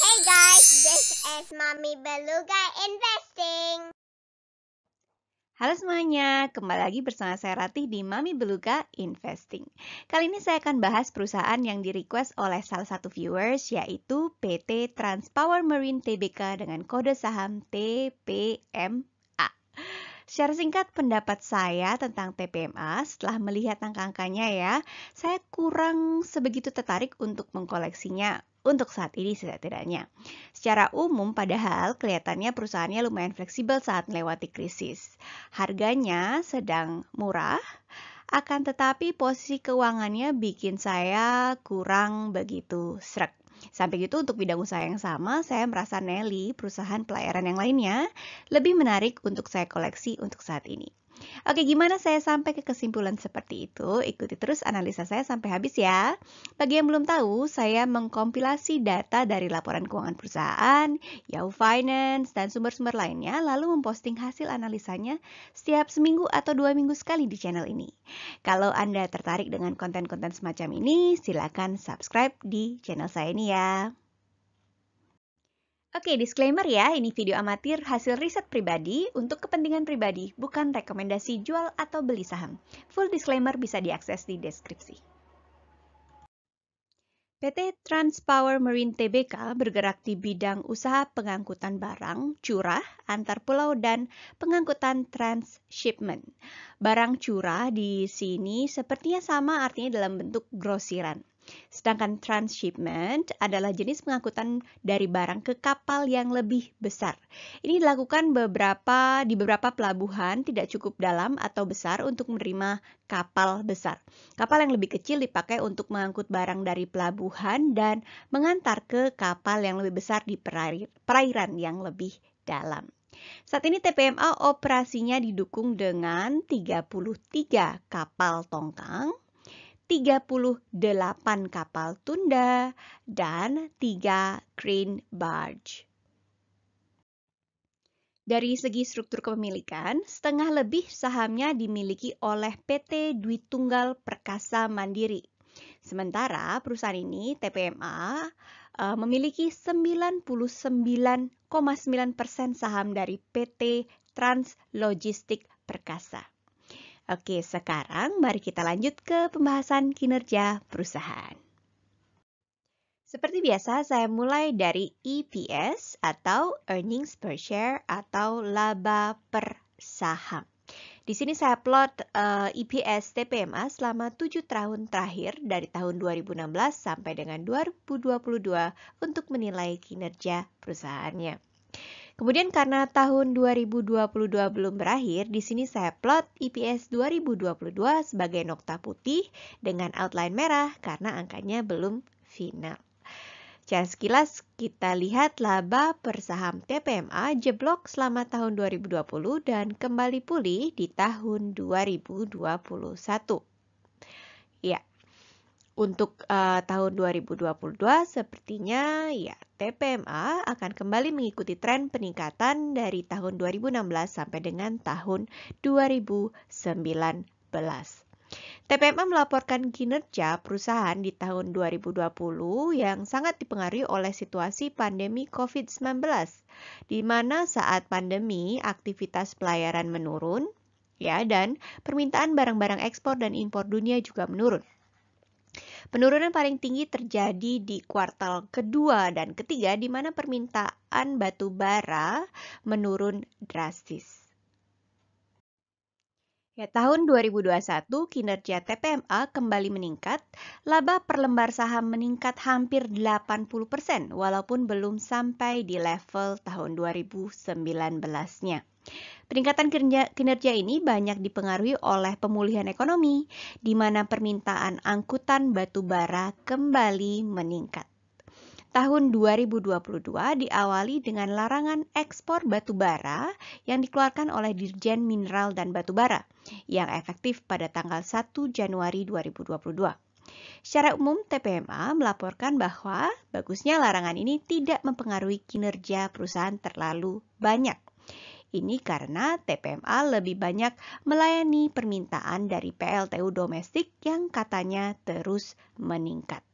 Hey guys, this is Mommy Beluga Investing. Halo semuanya, kembali lagi bersama saya Ratih di Mami Beluga Investing. Kali ini saya akan bahas perusahaan yang di-request oleh salah satu viewers, yaitu PT Transpower Marine Tbk dengan kode saham TPMA. Secara singkat pendapat saya tentang TPMA setelah melihat angka-angkanya ya, saya kurang sebegitu tertarik untuk mengkoleksinya untuk saat ini setidaknya. Secara umum padahal kelihatannya perusahaannya lumayan fleksibel saat melewati krisis. Harganya sedang murah, akan tetapi posisi keuangannya bikin saya kurang begitu sreg. Sampai gitu untuk bidang usaha yang sama, saya merasa Nelly, perusahaan pelayaran yang lainnya, lebih menarik untuk saya koleksi untuk saat ini. Oke, gimana saya sampai ke kesimpulan seperti itu? Ikuti terus analisa saya sampai habis ya. Bagi yang belum tahu, saya mengkompilasi data dari laporan keuangan perusahaan, Yahoo Finance, dan sumber-sumber lainnya, lalu memposting hasil analisanya setiap seminggu atau 2 minggu sekali di channel ini. Kalau Anda tertarik dengan konten-konten semacam ini, silakan subscribe di channel saya ini ya. Oke, disclaimer ya, ini video amatir hasil riset pribadi untuk kepentingan pribadi, bukan rekomendasi jual atau beli saham. Full disclaimer bisa diakses di deskripsi. PT Transpower Marine Tbk bergerak di bidang usaha pengangkutan barang, curah, antar pulau, dan pengangkutan transshipment. Barang curah di sini sepertinya sama artinya dalam bentuk grosiran. Sedangkan transshipment adalah jenis pengangkutan dari barang ke kapal yang lebih besar. Ini dilakukan di beberapa pelabuhan tidak cukup dalam atau besar untuk menerima kapal besar. Kapal yang lebih kecil dipakai untuk mengangkut barang dari pelabuhan dan mengantar ke kapal yang lebih besar di perairan yang lebih dalam. Saat ini TPMA operasinya didukung dengan 33 kapal tongkang, 38 kapal tunda, dan 3 crane barge. Dari segi struktur kepemilikan, setengah lebih sahamnya dimiliki oleh PT Dwi Tunggal Perkasa Mandiri. Sementara perusahaan ini, TPMA, memiliki 99,9% saham dari PT Trans Logistik Perkasa. Oke, sekarang mari kita lanjut ke pembahasan kinerja perusahaan. Seperti biasa, saya mulai dari EPS atau Earnings Per Share atau laba per saham. Di sini saya plot EPS TPMA selama 7 tahun terakhir dari tahun 2016 sampai dengan 2022 untuk menilai kinerja perusahaannya. Kemudian karena tahun 2022 belum berakhir, di sini saya plot EPS 2022 sebagai nokta putih dengan outline merah karena angkanya belum final. Secara sekilas kita lihat laba per saham TPMA jeblok selama tahun 2020 dan kembali pulih di tahun 2021. Ya. Untuk tahun 2022 sepertinya ya TPMA akan kembali mengikuti tren peningkatan dari tahun 2016 sampai dengan tahun 2019. TPMA melaporkan kinerja perusahaan di tahun 2020 yang sangat dipengaruhi oleh situasi pandemi COVID-19, di mana saat pandemi aktivitas pelayaran menurun, ya, dan permintaan barang-barang ekspor dan impor dunia juga menurun. Penurunan paling tinggi terjadi di kuartal kedua dan ketiga di mana permintaan batu bara menurun drastis. Ya, tahun 2021 kinerja TPMA kembali meningkat, laba per lembar saham meningkat hampir 80% walaupun belum sampai di level tahun 2019-nya. Peningkatan kinerja ini banyak dipengaruhi oleh pemulihan ekonomi, di mana permintaan angkutan batu bara kembali meningkat. Tahun 2022 diawali dengan larangan ekspor batu bara yang dikeluarkan oleh Dirjen Mineral dan Batu Bara, yang efektif pada tanggal 1 Januari 2022. Secara umum, TPMA melaporkan bahwa bagusnya larangan ini tidak mempengaruhi kinerja perusahaan terlalu banyak. Ini karena TPMA lebih banyak melayani permintaan dari PLTU domestik yang katanya terus meningkat.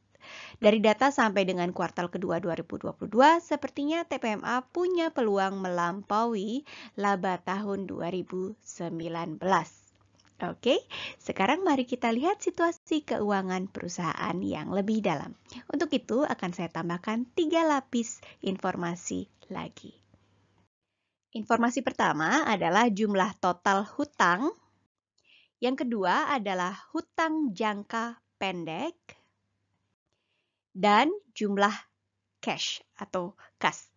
Dari data sampai dengan kuartal kedua 2022, sepertinya TPMA punya peluang melampaui laba tahun 2019. Oke, sekarang mari kita lihat situasi keuangan perusahaan yang lebih dalam. Untuk itu akan saya tambahkan 3 lapis informasi lagi. Informasi pertama adalah jumlah total hutang. Yang kedua adalah hutang jangka pendek. Dan jumlah cash atau kas.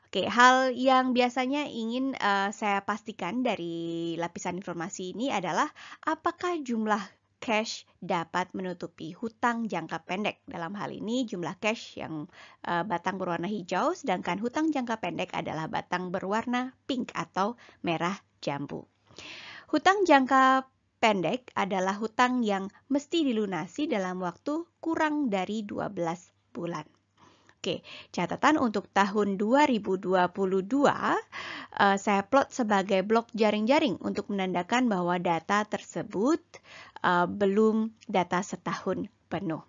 Oke, hal yang biasanya ingin saya pastikan dari lapisan informasi ini adalah apakah jumlah cash dapat menutupi hutang jangka pendek. Dalam hal ini jumlah cash yang batang berwarna hijau, sedangkan hutang jangka pendek adalah batang berwarna pink atau merah jambu. Hutang jangka pendek adalah hutang yang mesti dilunasi dalam waktu kurang dari 12 bulan. Oke, catatan untuk tahun 2022, saya plot sebagai blok jaring-jaring untuk menandakan bahwa data tersebut belum data setahun penuh.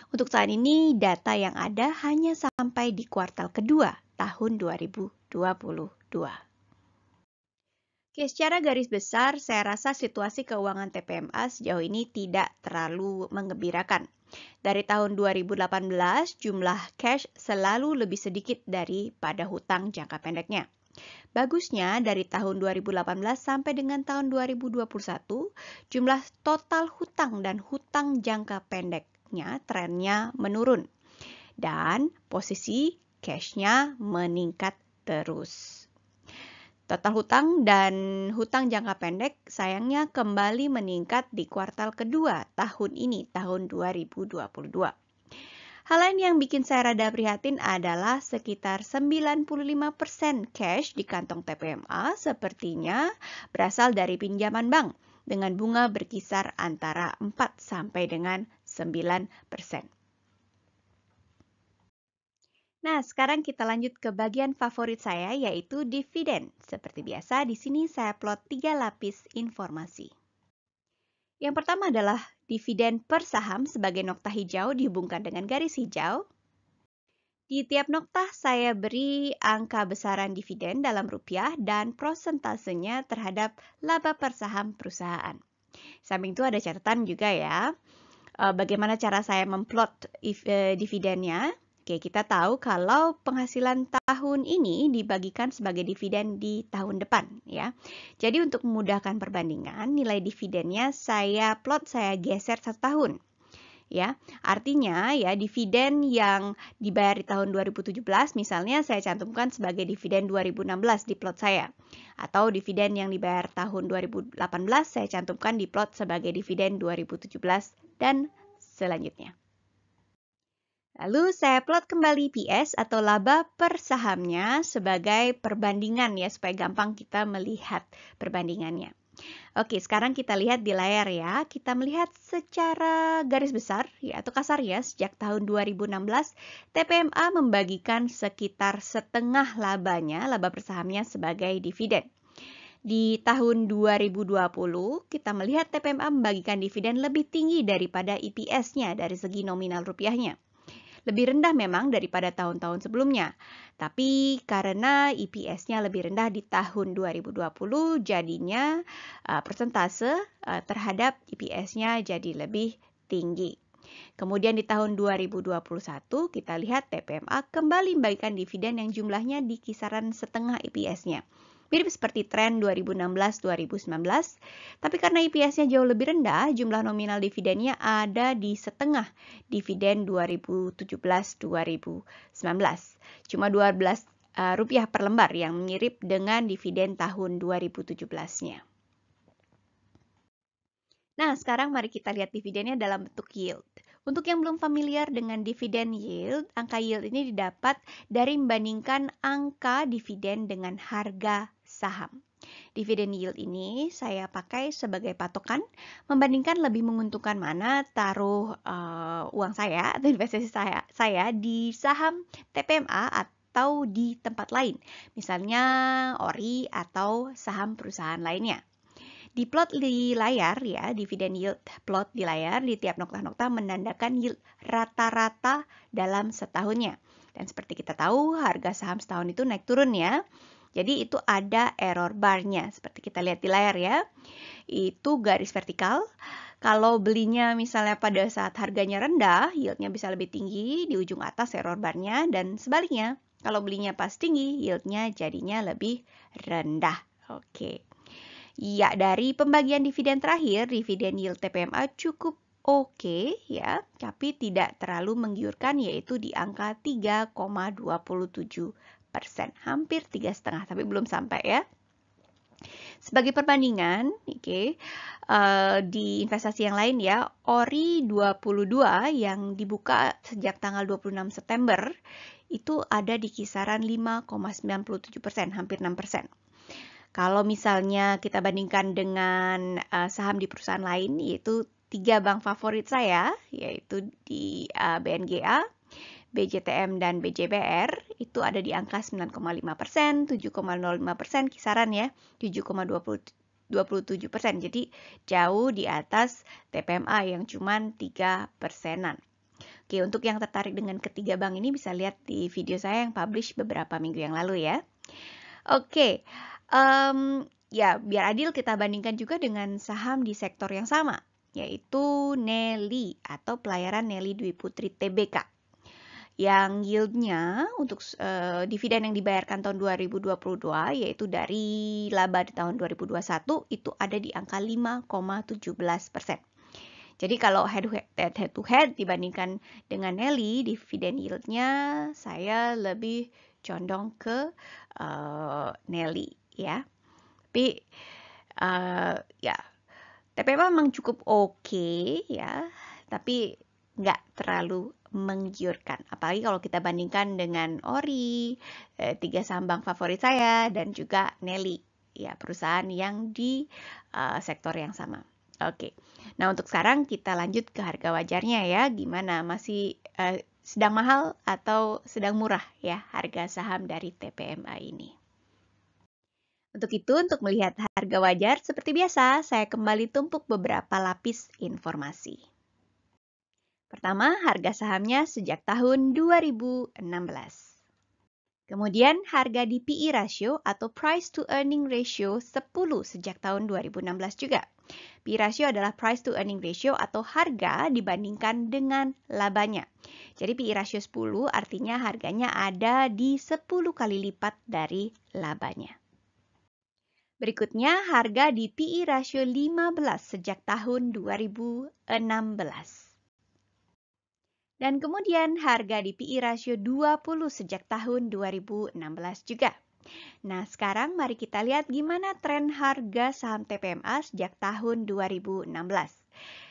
Untuk saat ini, data yang ada hanya sampai di kuartal kedua tahun 2022. Oke, secara garis besar, saya rasa situasi keuangan TPMA sejauh ini tidak terlalu menggembirakan. Dari tahun 2018, jumlah cash selalu lebih sedikit daripada hutang jangka pendeknya. Bagusnya, dari tahun 2018 sampai dengan tahun 2021, jumlah total hutang dan hutang jangka pendeknya trennya menurun. Dan posisi cashnya meningkat terus. Total hutang dan hutang jangka pendek sayangnya kembali meningkat di kuartal kedua tahun ini, tahun 2022. Hal lain yang bikin saya rada prihatin adalah sekitar 95% cash di kantong TPMA sepertinya berasal dari pinjaman bank dengan bunga berkisar antara 4 sampai dengan 9%. Nah, sekarang kita lanjut ke bagian favorit saya, yaitu dividen. Seperti biasa, di sini saya plot 3 lapis informasi. Yang pertama adalah dividen per saham sebagai nokta hijau dihubungkan dengan garis hijau. Di tiap nokta saya beri angka besaran dividen dalam rupiah dan prosentasenya terhadap laba per saham perusahaan. Samping itu ada catatan juga ya, bagaimana cara saya memplot dividennya. Oke, kita tahu kalau penghasilan tahun ini dibagikan sebagai dividen di tahun depan ya. Jadi untuk memudahkan perbandingan, nilai dividennya saya geser 1 tahun. Ya, artinya ya dividen yang dibayar di tahun 2017 misalnya saya cantumkan sebagai dividen 2016 di plot saya. Atau dividen yang dibayar tahun 2018 saya cantumkan di plot sebagai dividen 2017 dan selanjutnya. Lalu saya plot kembali PS atau laba per sahamnya sebagai perbandingan ya supaya gampang kita melihat perbandingannya. Oke, sekarang kita lihat di layar ya. Kita melihat secara garis besar ya atau kasar ya sejak tahun 2016 TPMA membagikan sekitar setengah labanya, laba per sahamnya sebagai dividen. Di tahun 2020 kita melihat TPMA membagikan dividen lebih tinggi daripada EPS-nya dari segi nominal rupiahnya. Lebih rendah memang daripada tahun-tahun sebelumnya. Tapi karena EPS-nya lebih rendah di tahun 2020, jadinya persentase terhadap EPS-nya jadi lebih tinggi. Kemudian di tahun 2021, kita lihat TPMA kembali membagikan dividen yang jumlahnya di kisaran setengah EPS-nya. Mirip seperti tren 2016-2019, tapi karena EPS-nya jauh lebih rendah, jumlah nominal dividennya ada di setengah dividen 2017-2019. Cuma 12 rupiah per lembar yang mirip dengan dividen tahun 2017-nya. Nah, sekarang mari kita lihat dividennya dalam bentuk yield. Untuk yang belum familiar dengan dividen yield, angka yield ini didapat dari membandingkan angka dividen dengan harga saham. Dividen yield ini saya pakai sebagai patokan membandingkan lebih menguntungkan mana taruh uang saya atau investasi saya di saham TPMA atau di tempat lain, misalnya ORI atau saham perusahaan lainnya. Di plot di layar ya, dividen yield plot di layar, di tiap nokta-nokta menandakan yield rata-rata dalam setahunnya. Dan seperti kita tahu, harga saham setahun itu naik turun ya. Jadi itu ada error bar-nya, seperti kita lihat di layar ya. Itu garis vertikal. Kalau belinya misalnya pada saat harganya rendah, yieldnya bisa lebih tinggi di ujung atas error bar-nya, dan sebaliknya, kalau belinya pas tinggi, yieldnya jadinya lebih rendah. Oke. Ya, dari pembagian dividen terakhir, dividen yield TPMA cukup oke ya, tapi tidak terlalu menggiurkan, yaitu di angka 3,27%. Hampir 3,5, tapi belum sampai ya. Sebagai perbandingan, di investasi yang lain ya, ORI 22 yang dibuka sejak tanggal 26 September, itu ada di kisaran 5,97%, hampir 6%. Kalau misalnya kita bandingkan dengan saham di perusahaan lain, yaitu 3 bank favorit saya, yaitu di BNGA, BJTM, dan BJBR, itu ada di angka 9,5%, 7,05%, kisaran ya, 7,27%. Jadi jauh di atas TPMA yang cuma 3%-an. Oke, untuk yang tertarik dengan ketiga bank ini bisa lihat di video saya yang publish beberapa minggu yang lalu ya. Oke, ya biar adil kita bandingkan juga dengan saham di sektor yang sama, yaitu Nelly atau Pelayaran Nelly Dwi Putri Tbk. Yang yieldnya untuk dividen yang dibayarkan tahun 2022, yaitu dari laba di tahun 2021, itu ada di angka 5,17%. Jadi kalau head to head dibandingkan dengan Nelly, dividen yieldnya saya lebih condong ke Nelly ya. Tapi ya TPMA memang cukup oke ya, tapi nggak terlalu menggiurkan. Apalagi kalau kita bandingkan dengan ORI, 3 saham bank favorit saya, dan juga Nelly, ya perusahaan yang di sektor yang sama. Oke, nah untuk sekarang kita lanjut ke harga wajarnya ya. Gimana, masih sedang mahal atau sedang murah ya harga saham dari TPMA ini? Untuk itu, untuk melihat harga wajar, seperti biasa, saya kembali tumpuk beberapa lapis informasi. Pertama, harga sahamnya sejak tahun 2016. Kemudian, harga di PE ratio atau Price to Earning Ratio 10 sejak tahun 2016 juga. PE ratio adalah Price to Earning Ratio atau harga dibandingkan dengan labanya. Jadi PE ratio 10 artinya harganya ada di 10 kali lipat dari labanya. Berikutnya, harga di PE ratio 15 sejak tahun 2016. Dan kemudian harga di PE ratio 20 sejak tahun 2016 juga. Nah, sekarang mari kita lihat gimana tren harga saham TPMA sejak tahun 2016.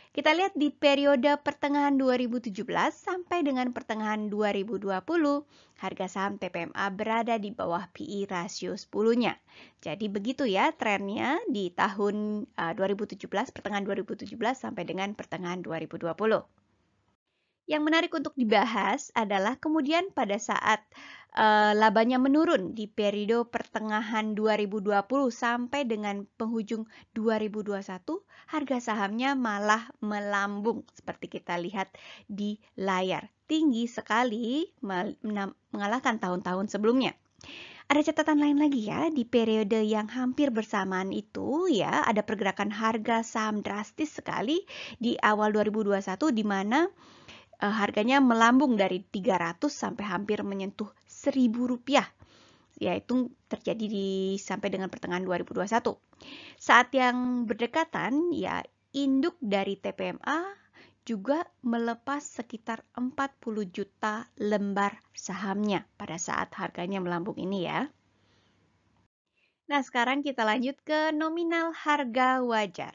Kita lihat di periode pertengahan 2017 sampai dengan pertengahan 2020, harga saham TPMA berada di bawah PE rasio 10-nya. Jadi begitu ya trennya di tahun 2017, pertengahan 2017 sampai dengan pertengahan 2020. Yang menarik untuk dibahas adalah kemudian pada saat labanya menurun di periode pertengahan 2020 sampai dengan penghujung 2021, harga sahamnya malah melambung seperti kita lihat di layar. Tinggi sekali mengalahkan tahun-tahun sebelumnya. Ada catatan lain lagi ya, di periode yang hampir bersamaan itu ya, ada pergerakan harga saham drastis sekali di awal 2021 di mana harganya melambung dari 300 sampai hampir menyentuh Rp1.000, yaitu terjadi sampai dengan pertengahan 2021. Saat yang berdekatan, ya induk dari TPMA juga melepas sekitar 40 juta lembar sahamnya pada saat harganya melambung ini ya. Nah, sekarang kita lanjut ke nominal harga wajar.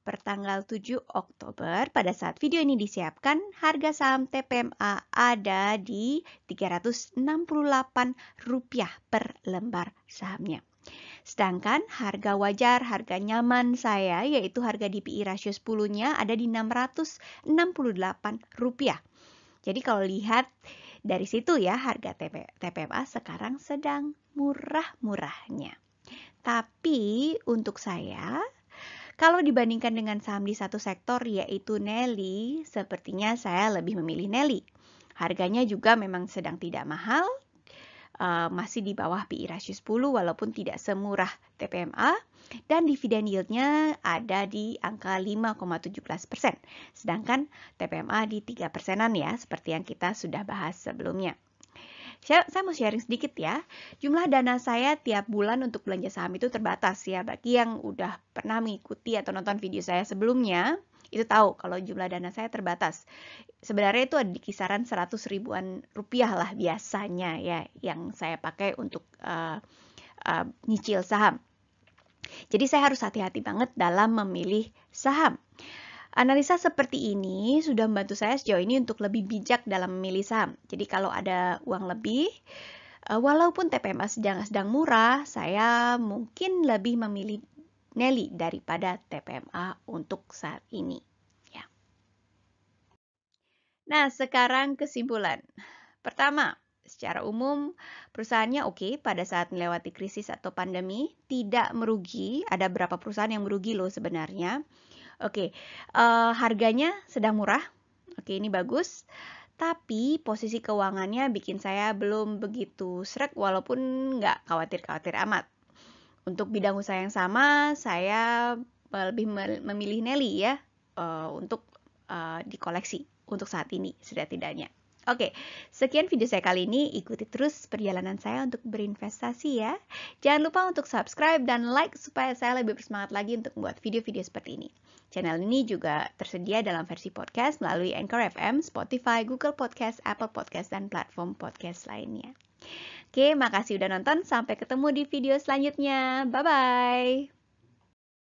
Pertanggal 7 Oktober, pada saat video ini disiapkan, harga saham TPMA ada di Rp368 per lembar sahamnya. Sedangkan harga wajar, harga nyaman saya, yaitu harga di PE ratio 10-nya ada di Rp668. Jadi kalau lihat dari situ ya, harga TPMA sekarang sedang murah-murahnya. Tapi untuk saya, Kalau dibandingkan dengan saham di satu sektor yaitu Nelly, sepertinya saya lebih memilih Nelly. Harganya juga memang sedang tidak mahal, masih di bawah PI rasio 10 walaupun tidak semurah TPMA, dan dividen yieldnya ada di angka 5,17%, sedangkan TPMA di 3%-an ya, seperti yang kita sudah bahas sebelumnya. Saya mau sharing sedikit ya. Jumlah dana saya tiap bulan untuk belanja saham itu terbatas ya. Bagi yang udah pernah mengikuti atau nonton video saya sebelumnya, itu tahu kalau jumlah dana saya terbatas. Sebenarnya itu ada di kisaran 100 ribuan rupiah lah biasanya ya yang saya pakai untuk nyicil saham. Jadi saya harus hati-hati banget dalam memilih saham. Analisa seperti ini sudah membantu saya sejauh ini untuk lebih bijak dalam memilih saham. Jadi kalau ada uang lebih, walaupun TPMA sedang murah, saya mungkin lebih memilih Nelly daripada TPMA untuk saat ini. Ya. Nah, sekarang kesimpulan. Pertama, secara umum perusahaannya oke pada saat melewati krisis atau pandemi, tidak merugi. Ada beberapa perusahaan yang merugi loh sebenarnya. Oke, harganya sedang murah. Oke, ini bagus. Tapi posisi keuangannya bikin saya belum begitu srek walaupun nggak khawatir-khawatir amat. Untuk bidang usaha yang sama, saya lebih memilih Nelly ya untuk dikoleksi untuk saat ini setidaknya. Oke, sekian video saya kali ini. Ikuti terus perjalanan saya untuk berinvestasi ya. Jangan lupa untuk subscribe dan like supaya saya lebih bersemangat lagi untuk membuat video-video seperti ini. Channel ini juga tersedia dalam versi podcast melalui Anchor FM, Spotify, Google Podcast, Apple Podcast, dan platform podcast lainnya. Oke, makasih udah nonton. Sampai ketemu di video selanjutnya. Bye-bye.